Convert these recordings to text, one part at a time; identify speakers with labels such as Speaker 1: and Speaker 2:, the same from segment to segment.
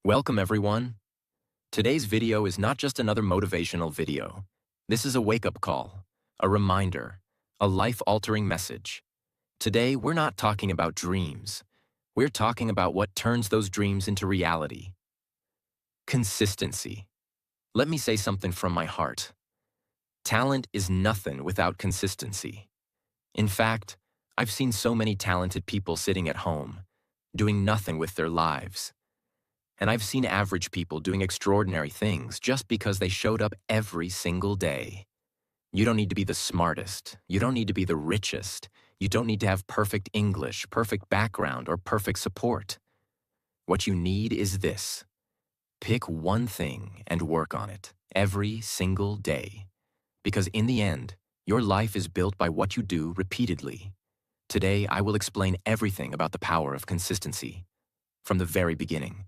Speaker 1: Welcome everyone. Today's video is not just another motivational video. This is a wake-up call, a reminder, a life-altering message. Today, we're not talking about dreams. We're talking about what turns those dreams into reality. Consistency. Let me say something from my heart. Talent is nothing without consistency. In fact, I've seen so many talented people sitting at home, doing nothing with their lives. And I've seen average people doing extraordinary things just because they showed up every single day. You don't need to be the smartest. You don't need to be the richest. You don't need to have perfect English, perfect background, or perfect support. What you need is this. Pick one thing and work on it every single day. Because in the end, your life is built by what you do repeatedly. Today, I will explain everything about the power of consistency from the very beginning.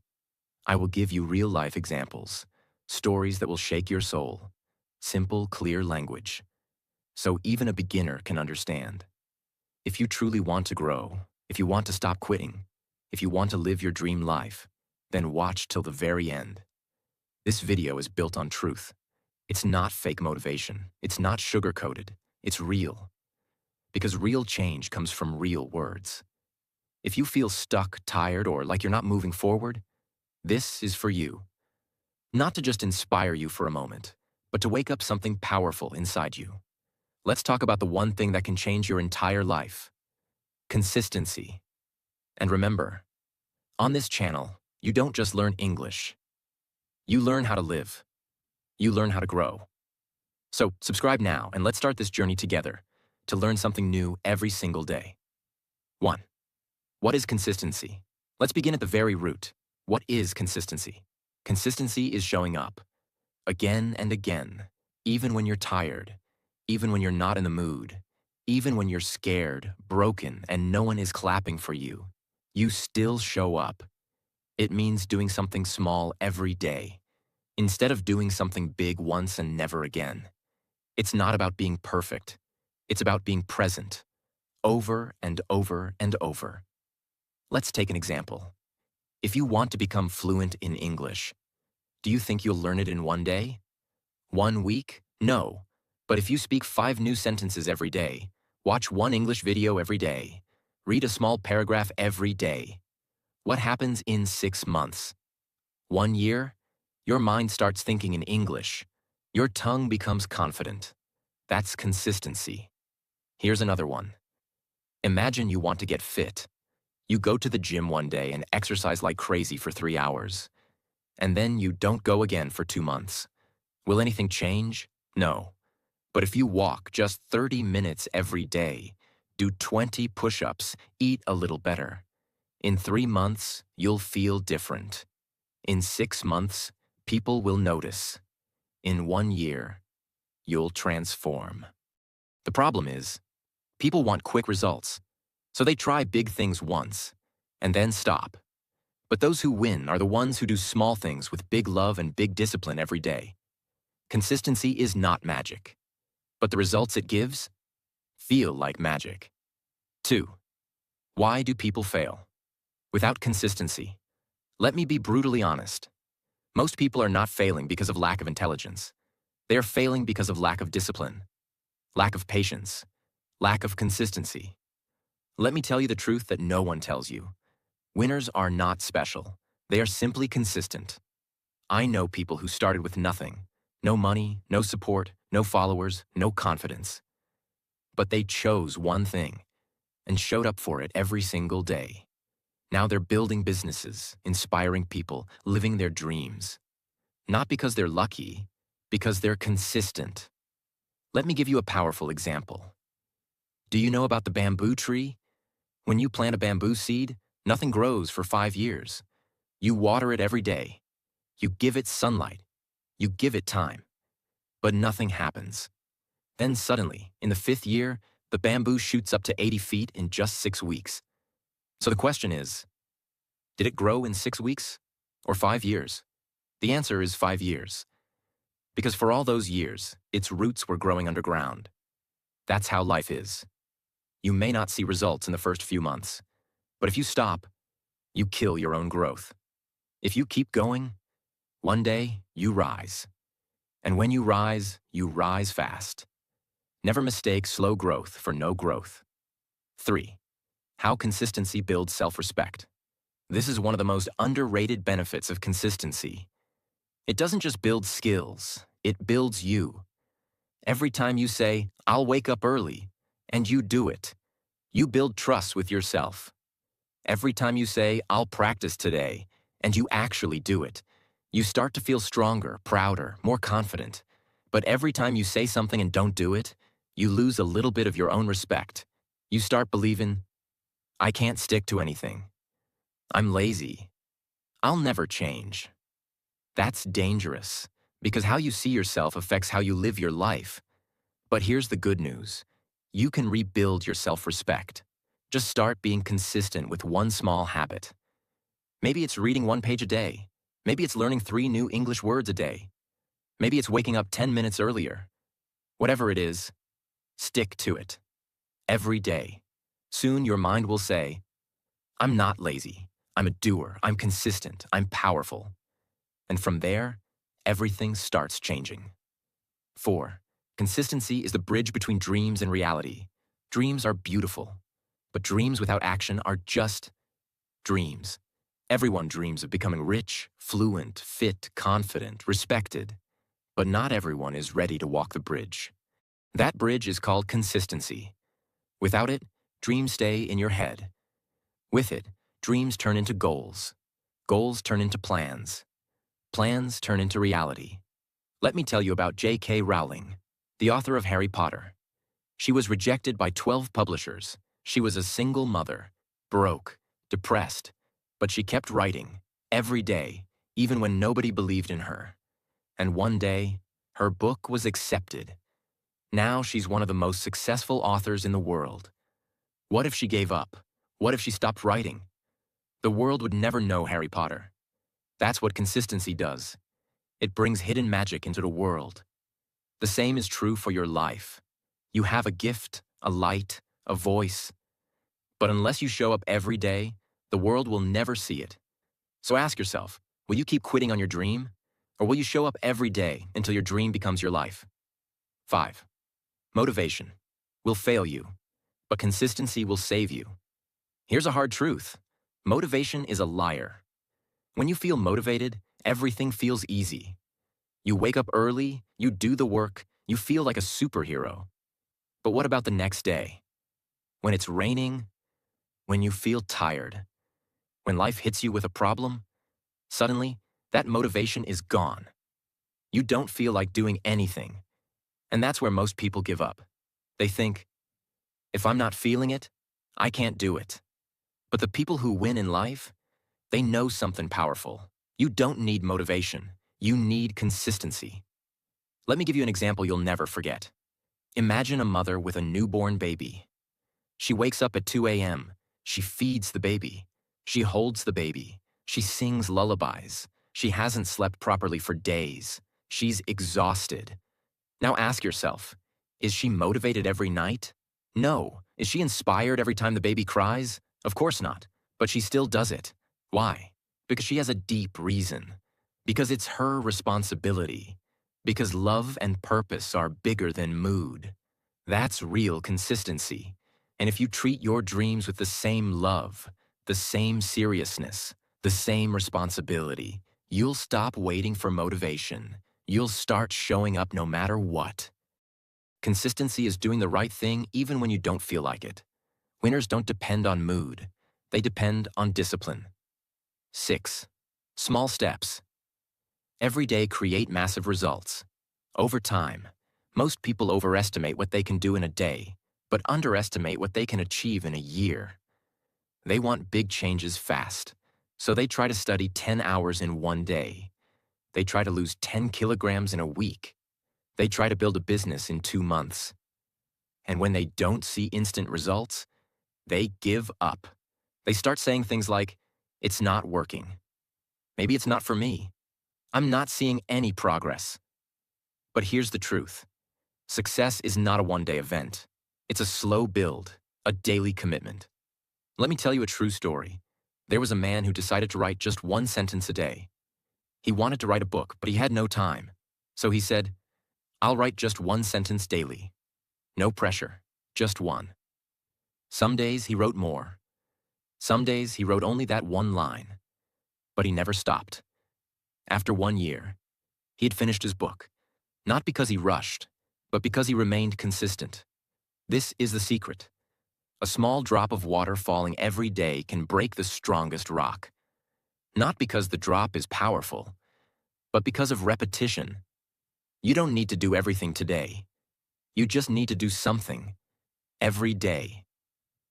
Speaker 1: I will give you real-life examples, stories that will shake your soul, simple, clear language, so even a beginner can understand. If you truly want to grow, if you want to stop quitting, if you want to live your dream life, then watch till the very end. This video is built on truth. It's not fake motivation. It's not sugar-coated. It's real. Because real change comes from real words. If you feel stuck, tired, or like you're not moving forward, this is for you. Not to just inspire you for a moment, but to wake up something powerful inside you. Let's talk about the one thing that can change your entire life. Consistency. And remember, on this channel, you don't just learn English. You learn how to live. You learn how to grow. So subscribe now and let's start this journey together to learn something new every single day. 1. What is consistency? Let's begin at the very root. What is consistency? Consistency is showing up again and again, even when you're tired, even when you're not in the mood, even when you're scared, broken, and no one is clapping for you. You still show up. It means doing something small every day, instead of doing something big once and never again. It's not about being perfect. It's about being present, over and over and over. Let's take an example. If you want to become fluent in English, do you think you'll learn it in one day? 1 week? No. But if you speak 5 new sentences every day, watch 1 English video every day, read a small paragraph every day, what happens in 6 months? 1 year? Your mind starts thinking in English. Your tongue becomes confident. That's consistency. Here's another one. Imagine you want to get fit. You go to the gym one day and exercise like crazy for 3 hours. And then you don't go again for 2 months. Will anything change? No. But if you walk just 30 minutes every day, do 20 push-ups, eat a little better, in 3 months, you'll feel different. In 6 months, people will notice. In 1 year, you'll transform. The problem is, people want quick results. So they try big things once, and then stop. But those who win are the ones who do small things with big love and big discipline every day. Consistency is not magic, but the results it gives feel like magic. 2. Why do people fail? Without consistency, let me be brutally honest. Most people are not failing because of lack of intelligence. They are failing because of lack of discipline, lack of patience, lack of consistency. Let me tell you the truth that no one tells you. Winners are not special. They are simply consistent. I know people who started with nothing. No money, no support, no followers, no confidence. But they chose one thing and showed up for it every single day. Now they're building businesses, inspiring people, living their dreams. Not because they're lucky, because they're consistent. Let me give you a powerful example. Do you know about the bamboo tree? When you plant a bamboo seed, nothing grows for 5 years. You water it every day. You give it sunlight. You give it time. But nothing happens. Then suddenly, in the 5th year, the bamboo shoots up to 80 feet in just 6 weeks. So the question is, did it grow in 6 weeks or 5 years? The answer is 5 years. Because for all those years, its roots were growing underground. That's how life is. You may not see results in the first few months, but if you stop, you kill your own growth. If you keep going, one day you rise. And when you rise fast. Never mistake slow growth for no growth. 3. How consistency builds self-respect. This is one of the most underrated benefits of consistency. It doesn't just build skills, it builds you. Every time you say, "I'll wake up early," and you do it, you build trust with yourself. Every time you say, "I'll practice today," and you actually do it, you start to feel stronger, prouder, more confident. But every time you say something and don't do it, you lose a little bit of your own respect. You start believing, "I can't stick to anything. I'm lazy. I'll never change." That's dangerous, because how you see yourself affects how you live your life. But here's the good news. You can rebuild your self-respect. Just start being consistent with one small habit. Maybe it's reading 1 page a day. Maybe it's learning 3 new English words a day. Maybe it's waking up 10 minutes earlier. Whatever it is, stick to it. Every day. Soon your mind will say, "I'm not lazy. I'm a doer. I'm consistent. I'm powerful." And from there, everything starts changing. 4. Consistency is the bridge between dreams and reality. Dreams are beautiful, but dreams without action are just dreams. Everyone dreams of becoming rich, fluent, fit, confident, respected. But not everyone is ready to walk the bridge. That bridge is called consistency. Without it, dreams stay in your head. With it, dreams turn into goals. Goals turn into plans. Plans turn into reality. Let me tell you about J.K. Rowling, the author of Harry Potter. She was rejected by 12 publishers. She was a single mother, broke, depressed, but she kept writing, every day, even when nobody believed in her. And one day, her book was accepted. Now she's one of the most successful authors in the world. What if she gave up? What if she stopped writing? The world would never know Harry Potter. That's what consistency does. It brings hidden magic into the world. The same is true for your life. You have a gift, a light, a voice. But unless you show up every day, the world will never see it. So ask yourself, will you keep quitting on your dream? Or will you show up every day until your dream becomes your life? 5. Motivation will fail you, but consistency will save you. Here's a hard truth. Motivation is a liar. When you feel motivated, everything feels easy. You wake up early, you do the work, you feel like a superhero. But what about the next day? When it's raining, when you feel tired, when life hits you with a problem, suddenly, that motivation is gone. You don't feel like doing anything. And that's where most people give up. They think, if I'm not feeling it, I can't do it. But the people who win in life, they know something powerful. You don't need motivation. You need consistency. Let me give you an example you'll never forget. Imagine a mother with a newborn baby. She wakes up at 2 a.m. She feeds the baby. She holds the baby. She sings lullabies. She hasn't slept properly for days. She's exhausted. Now ask yourself, is she motivated every night? No. Is she inspired every time the baby cries? Of course not. But she still does it. Why? Because she has a deep reason. Because it's her responsibility. Because love and purpose are bigger than mood. That's real consistency. And if you treat your dreams with the same love, the same seriousness, the same responsibility, you'll stop waiting for motivation. You'll start showing up no matter what. Consistency is doing the right thing even when you don't feel like it. Winners don't depend on mood. They depend on discipline. 6. Small steps. Every day create massive results. Over time, most people overestimate what they can do in a day, but underestimate what they can achieve in a year. They want big changes fast, so they try to study 10 hours in one day. They try to lose 10 kilograms in a week. They try to build a business in 2 months. And when they don't see instant results, they give up. They start saying things like, "It's not working. Maybe it's not for me. I'm not seeing any progress." But here's the truth. Success is not a one-day event. It's a slow build, a daily commitment. Let me tell you a true story. There was a man who decided to write just one sentence a day. He wanted to write a book, but he had no time. So he said, I'll write just one sentence daily. No pressure, just one. Some days he wrote more. Some days he wrote only that one line. But he never stopped. After 1 year, he had finished his book, not because he rushed, but because he remained consistent. This is the secret. A small drop of water falling every day can break the strongest rock. Not because the drop is powerful, but because of repetition. You don't need to do everything today. You just need to do something every day.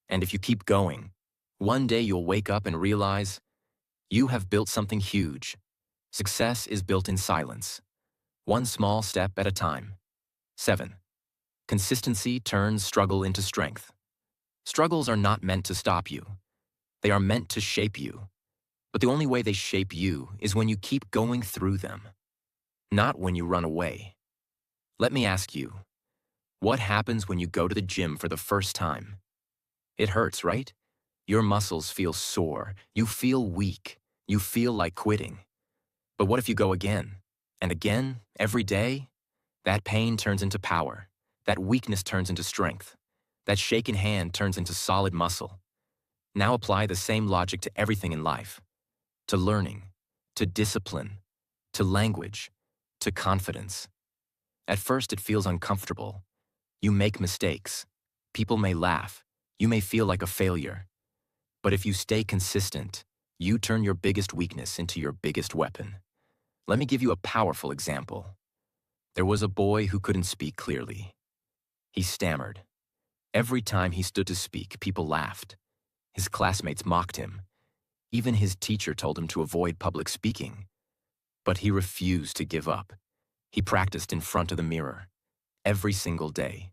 Speaker 1: And if you keep going, one day you'll wake up and realize you have built something huge. Success is built in silence, one small step at a time. 7. Consistency turns struggle into strength. Struggles are not meant to stop you. They are meant to shape you. But the only way they shape you is when you keep going through them, not when you run away. Let me ask you, what happens when you go to the gym for the first time? It hurts, right? Your muscles feel sore. You feel weak. You feel like quitting. But what if you go again and again, every day? That pain turns into power. That weakness turns into strength. That shaken hand turns into solid muscle. Now apply the same logic to everything in life. To learning, to discipline, to language, to confidence. At first it feels uncomfortable. You make mistakes. People may laugh. You may feel like a failure. But if you stay consistent, you turn your biggest weakness into your biggest weapon. Let me give you a powerful example. There was a boy who couldn't speak clearly. He stammered. Every time he stood to speak, people laughed. His classmates mocked him. Even his teacher told him to avoid public speaking. But he refused to give up. He practiced in front of the mirror. Every single day.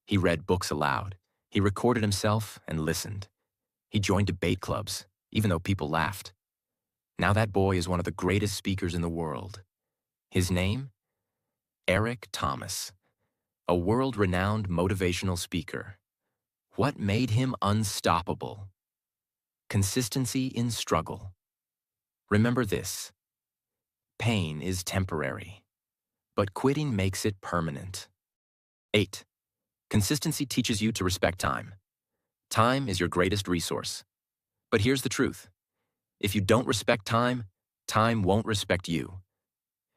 Speaker 1: He read books aloud. He recorded himself and listened. He joined debate clubs, even though people laughed. Now that boy is one of the greatest speakers in the world. His name? Eric Thomas, a world-renowned motivational speaker. What made him unstoppable? Consistency in struggle. Remember this. Pain is temporary, but quitting makes it permanent. 8. Consistency teaches you to respect time. Time is your greatest resource. But here's the truth. If you don't respect time, time won't respect you.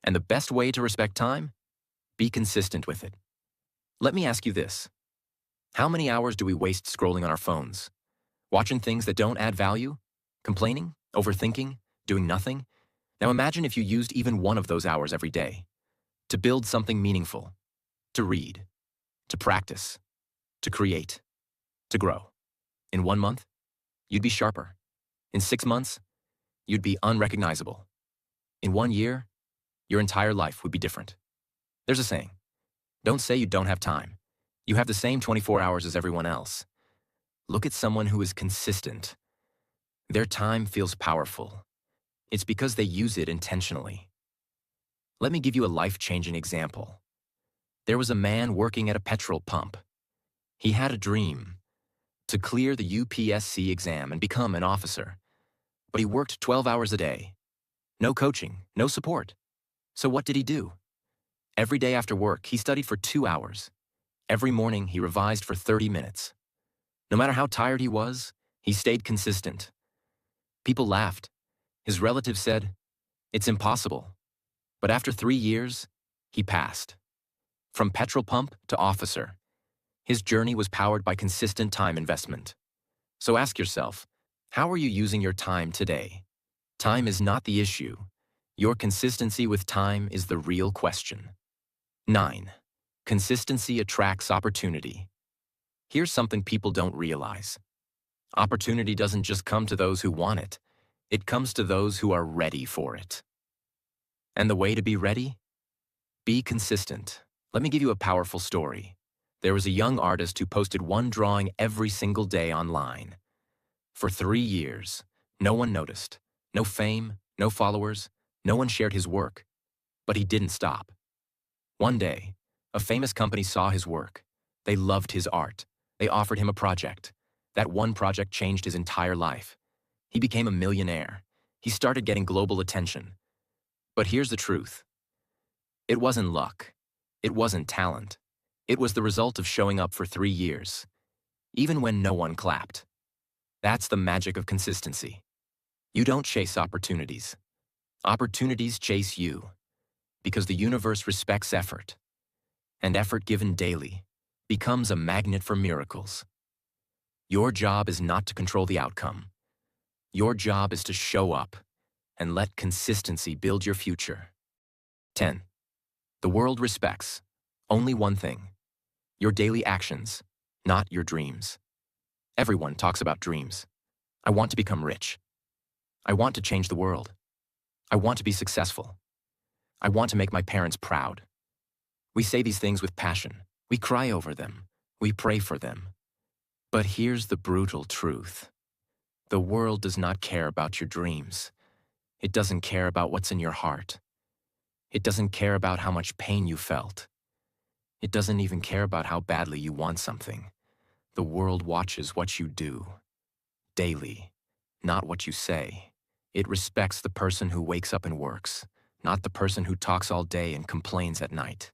Speaker 1: And the best way to respect time? Be consistent with it. Let me ask you this. How many hours do we waste scrolling on our phones? Watching things that don't add value? Complaining? Overthinking? Doing nothing? Now imagine if you used even one of those hours every day to build something meaningful, to read, to practice, to create, to grow. In 1 month, you'd be sharper. In 6 months, you'd be unrecognizable. In 1 year, your entire life would be different. There's a saying, don't say you don't have time. You have the same 24 hours as everyone else. Look at someone who is consistent. Their time feels powerful. It's because they use it intentionally. Let me give you a life-changing example. There was a man working at a petrol pump. He had a dream to clear the UPSC exam and become an officer. But he worked 12 hours a day. No coaching, no support. So what did he do? Every day after work, he studied for 2 hours. Every morning, he revised for 30 minutes. No matter how tired he was, he stayed consistent. People laughed. His relatives said, "It's impossible." But after 3 years, he passed. From petrol pump to officer, his journey was powered by consistent time investment. So ask yourself, how are you using your time today? Time is not the issue. Your consistency with time is the real question. 9. Consistency attracts opportunity. Here's something people don't realize. Opportunity doesn't just come to those who want it. It comes to those who are ready for it. And the way to be ready? Be consistent. Let me give you a powerful story. There was a young artist who posted one drawing every single day online. For 3 years, no one noticed. No fame, no followers, no one shared his work. But he didn't stop. One day, a famous company saw his work. They loved his art. They offered him a project. That one project changed his entire life. He became a millionaire. He started getting global attention. But here's the truth. It wasn't luck. It wasn't talent. It was the result of showing up for 3 years, even when no one clapped. That's the magic of consistency. You don't chase opportunities. Opportunities chase you, because the universe respects effort, and effort given daily becomes a magnet for miracles. Your job is not to control the outcome. Your job is to show up and let consistency build your future. 10. The world respects only one thing: your daily actions, not your dreams. Everyone talks about dreams. I want to become rich. I want to change the world. I want to be successful. I want to make my parents proud. We say these things with passion. We cry over them. We pray for them. But here's the brutal truth. The world does not care about your dreams. It doesn't care about what's in your heart. It doesn't care about how much pain you felt. It doesn't even care about how badly you want something. The world watches what you do daily, not what you say. It respects the person who wakes up and works, not the person who talks all day and complains at night.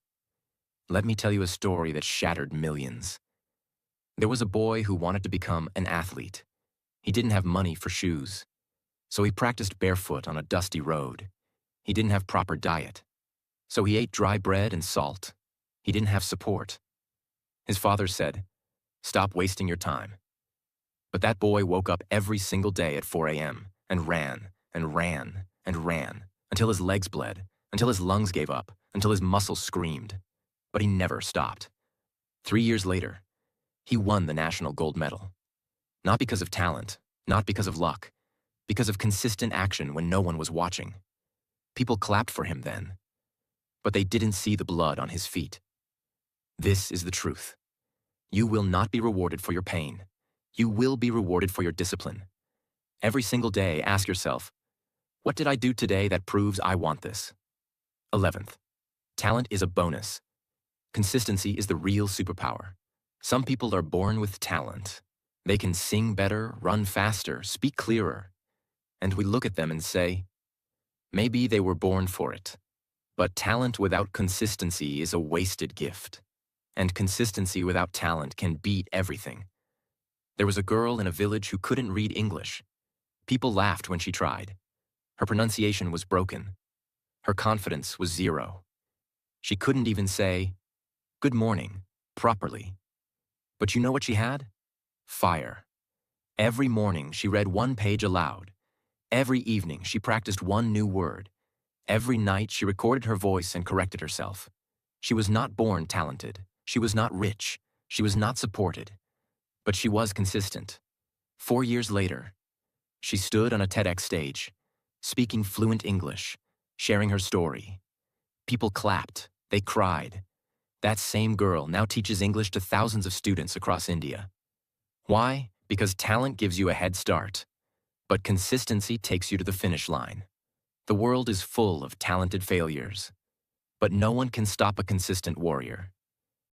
Speaker 1: Let me tell you a story that shattered millions. There was a boy who wanted to become an athlete. He didn't have money for shoes, so he practiced barefoot on a dusty road. He didn't have proper diet, so he ate dry bread and salt. He didn't have support. His father said, "Stop wasting your time." But that boy woke up every single day at 4 a.m. and ran and ran and ran until his legs bled, until his lungs gave up, until his muscles screamed. But he never stopped. 3 years later, he won the national gold medal. Not because of talent, not because of luck, because of consistent action when no one was watching. People clapped for him then, but they didn't see the blood on his feet. This is the truth. You will not be rewarded for your pain. You will be rewarded for your discipline. Every single day, ask yourself, what did I do today that proves I want this? 11th, talent is a bonus. Consistency is the real superpower. Some people are born with talent. They can sing better, run faster, speak clearer. And we look at them and say, maybe they were born for it. But talent without consistency is a wasted gift. And consistency without talent can beat everything. There was a girl in a village who couldn't read English. People laughed when she tried. Her pronunciation was broken. Her confidence was zero. She couldn't even say, "Good morning," properly. But you know what she had? Fire. Every morning she read one page aloud. Every evening she practiced one new word. Every night she recorded her voice and corrected herself. She was not born talented. She was not rich. She was not supported. But she was consistent. 4 years later, she stood on a TEDx stage, speaking fluent English, sharing her story. People clapped. They cried. That same girl now teaches English to thousands of students across India. Why? Because talent gives you a head start, but consistency takes you to the finish line. The world is full of talented failures, but no one can stop a consistent warrior.